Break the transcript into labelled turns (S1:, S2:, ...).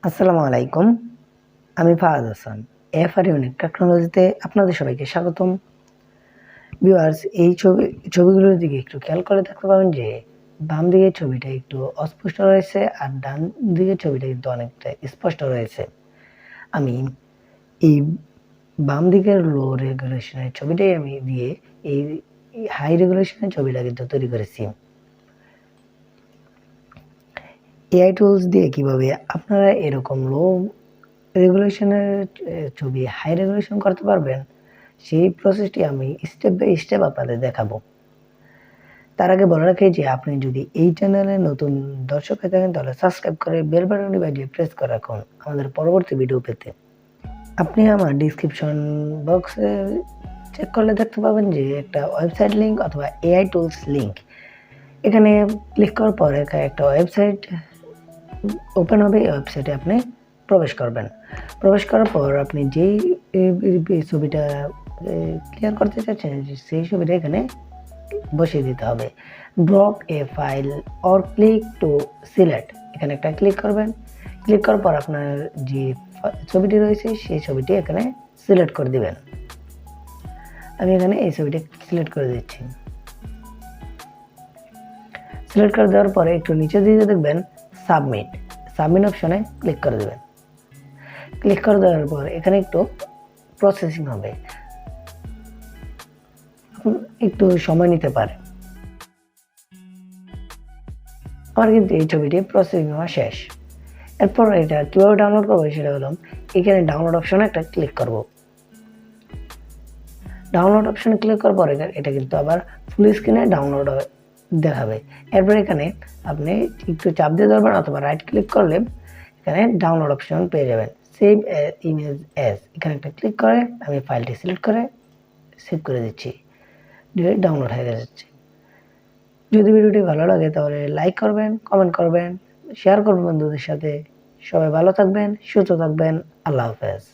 S1: আসসালামু আলাইকুম। আমি ফাহাদ হাসান। এফআর ইউনিক টেকনোলজিতে আপনাদের সবাইকে স্বাগতম। ভিউয়ার্স, এই ছবিগুলোর দিকে একটু খেয়াল করে দেখতে পাবেন যে বাম দিকের ছবিটা একটু অস্পষ্ট রয়েছে আর ডান দিকের ছবিটা কিন্তু অনেকটা স্পষ্ট রয়েছে। আমি এই বাম দিকের লো রেজুলেশনের ছবিটাই আমি দিয়ে এই হাই রেজুলেশনের ছবিটা কিন্তু তৈরি করেছি। এআই টুলস দিয়ে কিভাবে আপনারা এরকম লো রেগুলেশনের ছবি হাই রেগুলেশন করতে পারবেন, সেই প্রসেসটি আমি স্টেপ বাই স্টেপ আপনাদের দেখাবো। তার আগে বলে রাখি যে আপনি যদি এই চ্যানেলে নতুন দর্শক হয়ে থাকেন তাহলে সাবস্ক্রাইব করে বেল বাটনটি বাজিয়ে প্রেস করে রাখুন আমাদের পরবর্তী ভিডিও পেতে। আপনি আমার ডিসক্রিপশন বক্সে চেক করলে দেখতে পাবেন যে একটা ওয়েবসাইট লিঙ্ক অথবা এআই টুলস লিঙ্ক, এখানে ক্লিক করার পর একটা ওয়েবসাইট ওপেন হবে। এই ওয়েবসাইটে আপনি প্রবেশ করবেন। প্রবেশ করার পর আপনি যেই ছবিটা ক্লিয়ার করতে চাচ্ছেন সেই ছবিটা এখানে বসিয়ে দিতে হবে। Drop A file or click to select, এখানে একটা ক্লিক করবেন। ক্লিক করার পর আপনার যে ছবিটি রয়েছে সেই ছবিটি এখানে সিলেক্ট করে দিবেন। আমি এখানে এই ছবিটা সিলেক্ট করে দিচ্ছি। সিলেক্ট করে দেওয়ার পরে একটু নিচে দিয়ে দেখবেন সাবমিট অপশনে ক্লিক করে দেবেন। ক্লিক করে দেওয়ার পর এখানে একটু প্রসেসিং হবে, একটু সময় নিতে পারে। আমার কিন্তু এই ছবিটি প্রসেসিং হওয়া শেষ। এরপর এটা কিভাবে ডাউনলোড করবো সেটা হলো এখানে ডাউনলোড অপশনে একটা ক্লিক করব। ডাউনলোড অপশনে ক্লিক করার পর এটা কিন্তু আবার ফুল স্ক্রিনে ডাউনলোড দেখাবে। এরপর এখানে আপনি একটু চাপ দিয়ে ধরবেন অথবা রাইট ক্লিক করলে এখানে ডাউনলোড অপশন পেয়ে যাবেন। সেভ ইমেজ অ্যাজ, এখানে একটা ক্লিক করে আমি ফাইলটি সিলেক্ট করে সেভ করে দিচ্ছি। ডাউনলোড হয়ে যাচ্ছে। যদি ভিডিওটি ভালো লাগে তাহলে লাইক করবেন, কমেন্ট করবেন, শেয়ার করবেন বন্ধুদের সাথে। সবাই ভালো থাকবেন, সুস্থ থাকবেন। আল্লাহ হাফেজ।